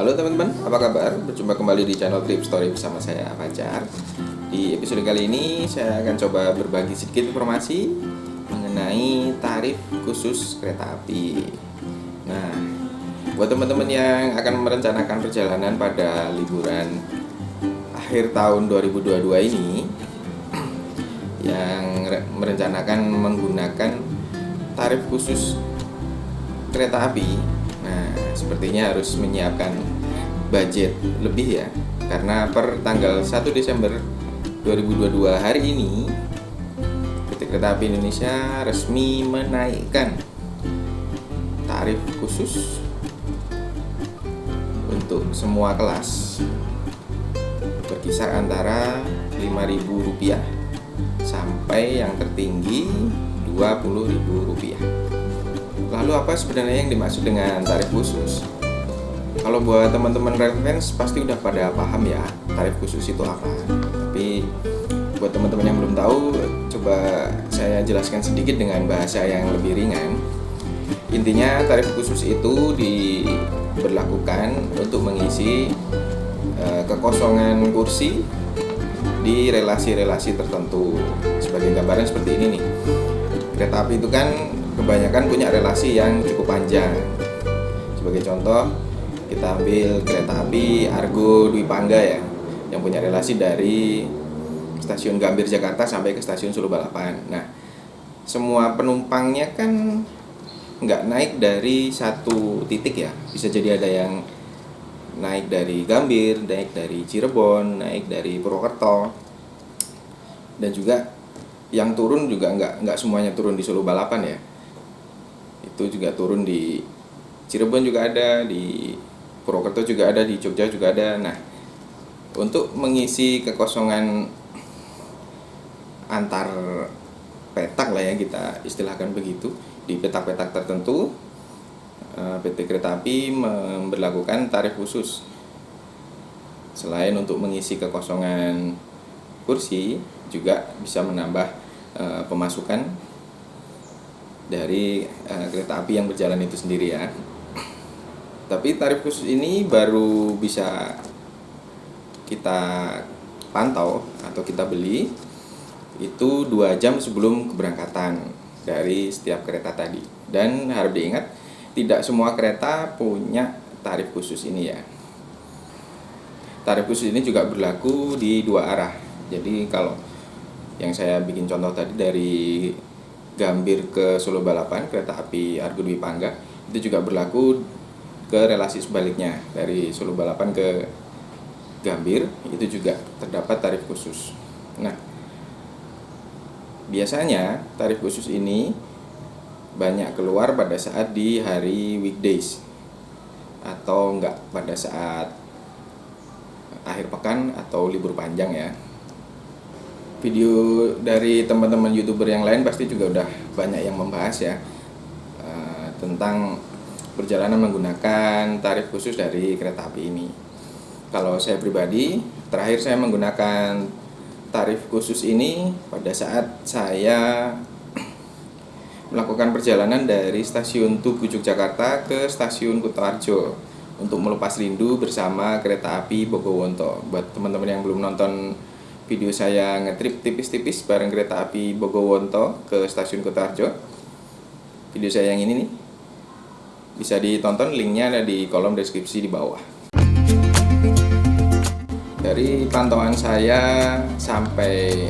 Halo teman-teman, apa kabar? Berjumpa kembali di channel Trip Story bersama saya, Fajar. Di episode kali ini saya akan coba berbagi sedikit informasi mengenai tarif khusus kereta api. Nah, buat teman-teman yang akan merencanakan perjalanan pada liburan akhir tahun 2022 ini, yang merencanakan menggunakan tarif khusus kereta api, nah sepertinya harus menyiapkan budget lebih ya, karena per tanggal 1 Desember 2022 hari ini PT Kereta Api Indonesia resmi menaikkan tarif khusus untuk semua kelas, berkisar antara Rp5.000 sampai yang tertinggi Rp20.000. Lalu apa sebenarnya yang dimaksud dengan tarif khusus? Kalau buat teman-teman reference pasti udah pada paham ya tarif khusus itu apa. Tapi buat teman-teman yang belum tahu, coba saya jelaskan sedikit dengan bahasa yang lebih ringan. Intinya tarif khusus itu diberlakukan untuk mengisi kekosongan kursi di relasi-relasi tertentu. Sebagai gambaran seperti ini nih. Kereta api itu kan kebanyakan punya relasi yang cukup panjang. Sebagai contoh, kita ambil kereta api Argo Dwi Pangga ya, yang punya relasi dari stasiun Gambir Jakarta sampai ke stasiun Solo Balapan. Nah, semua penumpangnya kan nggak naik dari satu titik ya. Bisa jadi ada yang naik dari Gambir, naik dari Cirebon, naik dari Purwokerto, dan juga yang turun juga nggak semuanya turun di Solo Balapan ya. Itu juga turun di Cirebon juga ada, di Purwokerto juga ada, di Jogja juga ada. Nah, untuk mengisi kekosongan antar petak lah ya, kita istilahkan begitu, di petak-petak tertentu, PT Kereta Api memberlakukan tarif khusus. Selain untuk mengisi kekosongan kursi, juga bisa menambah pemasukan dari kereta api yang berjalan itu sendiri ya. Tapi tarif khusus ini baru bisa kita pantau atau kita beli itu 2 jam sebelum keberangkatan dari setiap kereta tadi. Dan harap diingat, tidak semua kereta punya tarif khusus ini ya. Tarif khusus ini juga berlaku di 2 arah. Jadi kalau yang saya bikin contoh tadi dari Gambir ke Solo Balapan, kereta api Argo Dwi Pangga, itu juga berlaku ke relasi sebaliknya, dari Solo Balapan ke Gambir, itu juga terdapat tarif khusus. Nah, biasanya tarif khusus ini banyak keluar pada saat di hari weekdays atau enggak pada saat akhir pekan atau libur panjang ya. Video dari teman-teman YouTuber yang lain pasti juga udah banyak yang membahas ya tentang perjalanan menggunakan tarif khusus dari kereta api ini. Kalau saya pribadi, terakhir saya menggunakan tarif khusus ini pada saat saya melakukan perjalanan dari stasiun Tugu Yogyakarta ke stasiun Kutoarjo untuk melepas rindu bersama kereta api Bogowonto. Buat teman-teman yang belum nonton video saya ngetrip tipis-tipis bareng kereta api Bogowonto ke stasiun Kutoarjo, video saya yang ini nih, bisa ditonton, linknya ada di kolom deskripsi di bawah. Dari pantauan saya sampai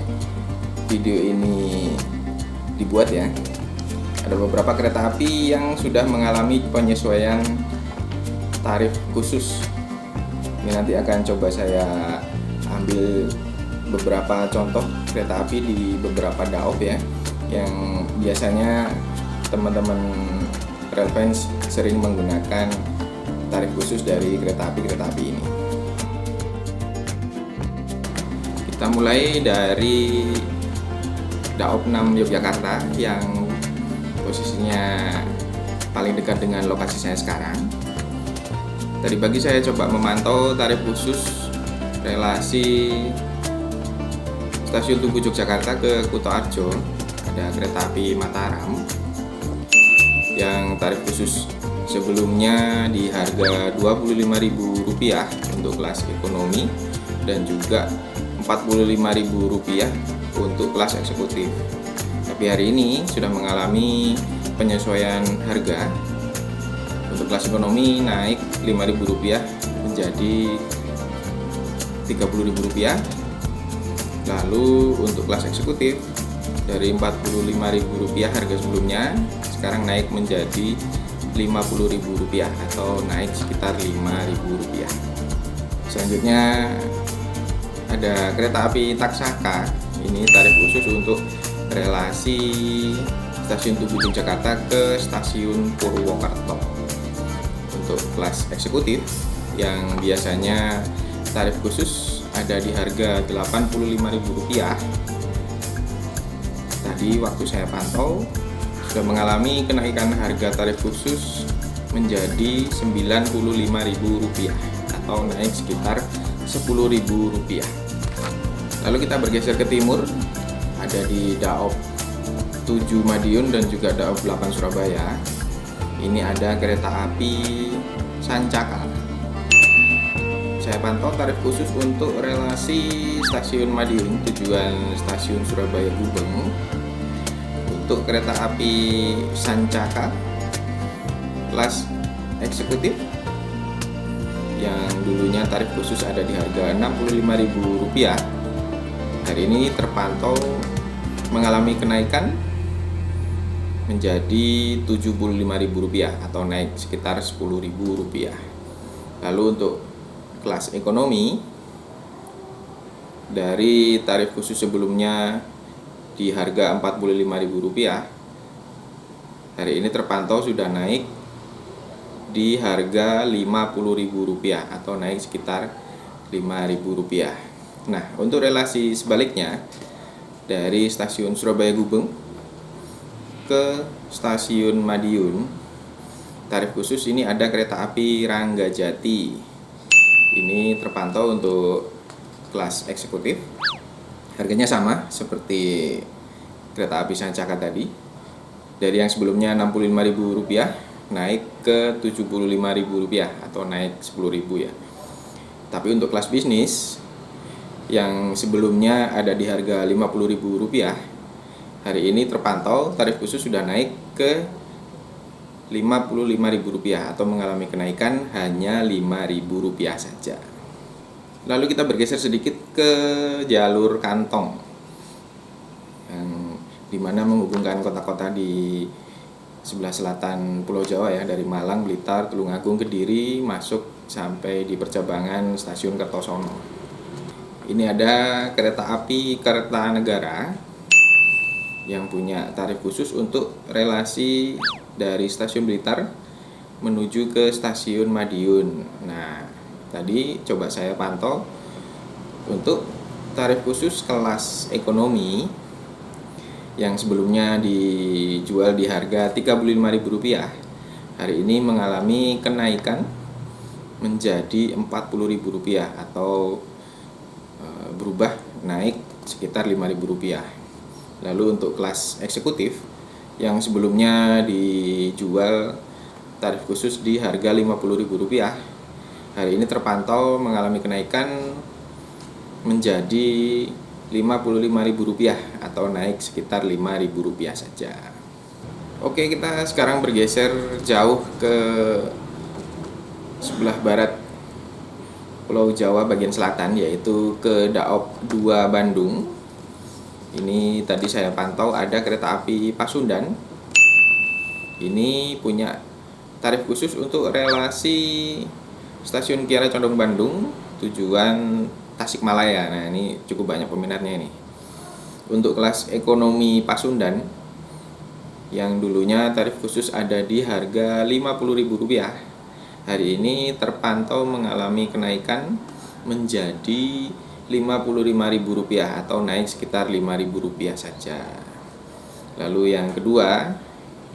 video ini dibuat ya, ada beberapa kereta api yang sudah mengalami penyesuaian tarif khusus. Ini nanti akan coba saya ambil beberapa contoh kereta api di beberapa daop ya, yang biasanya teman-teman relfans sering menggunakan tarif khusus dari kereta api ini. Kita mulai dari daop 6 Yogyakarta yang posisinya paling dekat dengan lokasi saya sekarang. Tadi pagi saya coba memantau tarif khusus relasi stasiun Tugu Yogyakarta ke Kutoarjo. Ada kereta api Mataram yang tarif khusus Sebelumnya di harga Rp25.000 untuk kelas ekonomi dan juga Rp45.000 untuk kelas eksekutif. Tapi hari ini sudah mengalami penyesuaian harga. Untuk kelas ekonomi naik Rp5.000 menjadi Rp30.000. Lalu untuk kelas eksekutif dari Rp45.000 harga sebelumnya sekarang naik menjadi Rp50.000 atau naik sekitar Rp5.000. Selanjutnya ada kereta api Taksaka. Ini tarif khusus untuk relasi stasiun Tugu Jakarta ke stasiun Purwokerto. Untuk kelas eksekutif yang biasanya tarif khusus ada di harga Rp85.000. Tadi waktu saya pantau sudah mengalami kenaikan harga tarif khusus menjadi Rp95.000 atau naik sekitar Rp10.000. Lalu kita bergeser ke timur, ada di Daob 7 Madiun dan juga Daob 8 Surabaya. Ini ada kereta api Sancaka. Saya pantau tarif khusus untuk relasi stasiun Madiun tujuan stasiun Surabaya Gubeng. Untuk kereta api Sancaka kelas eksekutif yang dulunya tarif khusus ada di harga Rp65.000, hari ini terpantau mengalami kenaikan menjadi Rp75.000 atau naik sekitar Rp10.000. Lalu untuk kelas ekonomi dari tarif khusus sebelumnya di harga Rp45.000, hari ini terpantau sudah naik di harga Rp50.000 atau naik sekitar Rp5.000. Nah, untuk relasi sebaliknya dari stasiun Surabaya Gubeng ke stasiun Madiun, tarif khusus ini ada kereta api Ranggajati. Ini terpantau untuk kelas eksekutif. Harganya sama seperti kereta api Sancaka tadi. Dari yang sebelumnya Rp65.000 naik ke Rp75.000 atau naik Rp10.000 ya. Tapi untuk kelas bisnis yang sebelumnya ada di harga Rp50.000, hari ini terpantau tarif khusus sudah naik ke Rp55.000 atau mengalami kenaikan hanya Rp5.000 saja. Lalu kita bergeser sedikit ke jalur kantong yang dimana menghubungkan kota-kota di sebelah selatan Pulau Jawa ya, dari Malang, Blitar, Tulungagung, Kediri, masuk sampai di percabangan stasiun Kertosono. Ini ada kereta api Kertanegara yang punya tarif khusus untuk relasi dari stasiun Blitar menuju ke stasiun Madiun. Nah, tadi coba saya pantau untuk tarif khusus kelas ekonomi yang sebelumnya dijual di harga Rp35.000, hari ini mengalami kenaikan menjadi Rp40.000 atau berubah naik sekitar Rp5.000. Lalu untuk kelas eksekutif yang sebelumnya dijual tarif khusus di harga Rp50.000, hari ini terpantau mengalami kenaikan menjadi Rp55.000 atau naik sekitar Rp5.000 saja. Oke, kita sekarang bergeser jauh ke sebelah barat Pulau Jawa bagian selatan, yaitu ke Daob 2 Bandung. Ini tadi saya pantau ada kereta api Pasundan. Ini punya tarif khusus untuk relasi stasiun Kiara Condong Bandung tujuan Tasikmalaya. Nah, ini cukup banyak peminatnya ini. Untuk kelas ekonomi Pasundan yang dulunya tarif khusus ada di harga Rp50.000, hari ini terpantau mengalami kenaikan menjadi Rp55.000 atau naik sekitar Rp5.000 saja. Lalu yang kedua,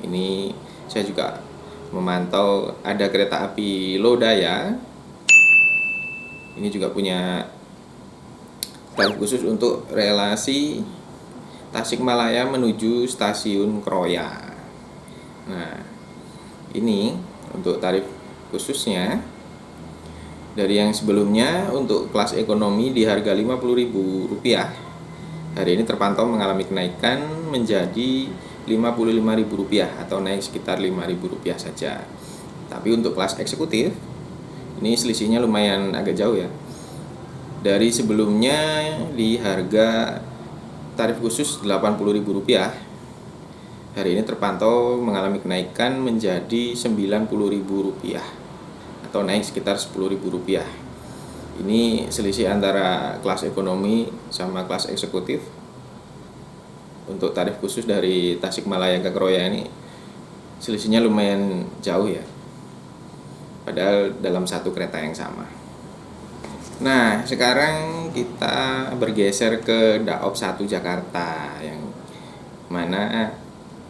ini saya juga memantau ada kereta api Lodaya. Ini juga punya tarif khusus untuk relasi Tasikmalaya menuju stasiun Kroya. Nah, ini Untuk tarif khususnya dari yang sebelumnya untuk kelas ekonomi di harga Rp50.000, hari ini terpantau mengalami kenaikan menjadi Rp55.000 atau naik sekitar Rp5.000 saja. Tapi untuk kelas eksekutif ini selisihnya lumayan agak jauh ya. Dari sebelumnya di harga tarif khusus Rp80.000, hari ini terpantau mengalami kenaikan menjadi Rp90.000 atau naik sekitar Rp10.000. Ini selisih antara kelas ekonomi sama kelas eksekutif. Untuk tarif khusus dari Tasikmalaya ke Kroya ini selisihnya lumayan jauh ya, padahal dalam satu kereta yang sama. Nah, sekarang kita bergeser ke Daop 1 Jakarta, yang mana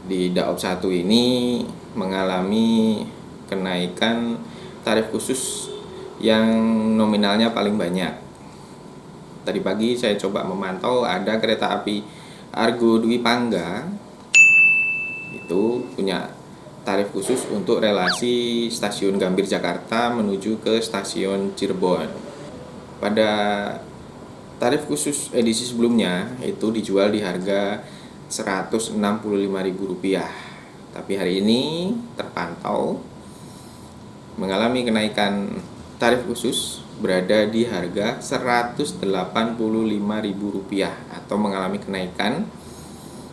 di Daop 1 ini mengalami kenaikan tarif khusus yang nominalnya paling banyak. Tadi pagi saya coba memantau, ada kereta api Argo Dwi Pangga itu punya tarif khusus untuk relasi stasiun Gambir Jakarta menuju ke stasiun Cirebon. Pada tarif khusus edisi sebelumnya itu dijual di harga Rp165.000, tapi hari ini terpantau mengalami kenaikan tarif khusus berada di harga Rp185.000 atau mengalami kenaikan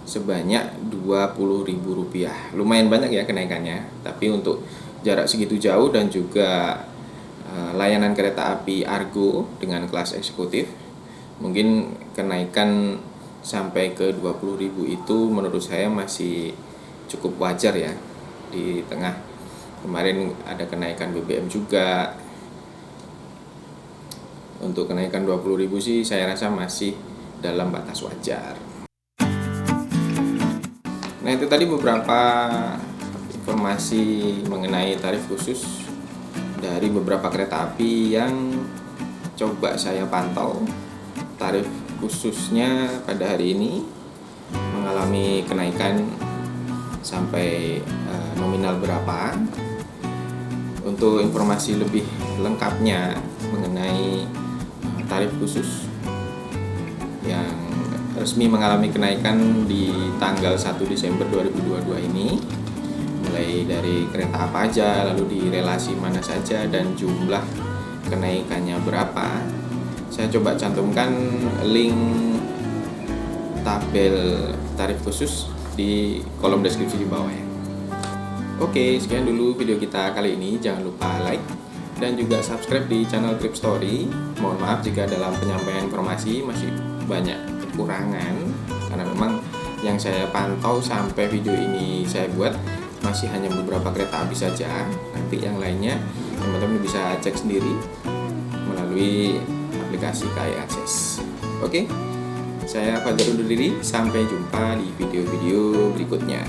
sebanyak Rp20.000. Lumayan banyak ya kenaikannya, tapi untuk jarak segitu jauh dan juga layanan kereta api Argo dengan kelas eksekutif, mungkin kenaikan sampai ke Rp20.000 itu menurut saya masih cukup wajar ya. Di tengah kemarin ada kenaikan BBM juga. Untuk kenaikan Rp20.000 sih saya rasa masih dalam batas wajar. Nah, itu tadi beberapa informasi mengenai tarif khusus dari beberapa kereta api yang coba saya pantau. Tarif khususnya pada hari ini mengalami kenaikan sampai nominal berapa. Untuk informasi lebih lengkapnya mengenai tarif khusus yang resmi mengalami kenaikan di tanggal 1 Desember 2022 ini, mulai dari kereta apa aja, lalu di relasi mana saja, dan jumlah kenaikannya berapa, saya coba cantumkan link tabel tarif khusus di kolom deskripsi di bawah ya. Oke, sekian dulu video kita kali ini. Jangan lupa like dan juga subscribe di channel Trip Story. Mohon maaf jika dalam penyampaian informasi masih banyak kekurangan, karena memang yang saya pantau sampai video ini saya buat masih hanya beberapa kereta api saja. Nanti yang lainnya teman-teman bisa cek sendiri melalui aplikasi KAI Akses. Oke, saya Fajar undur diri. Sampai jumpa di video-video berikutnya.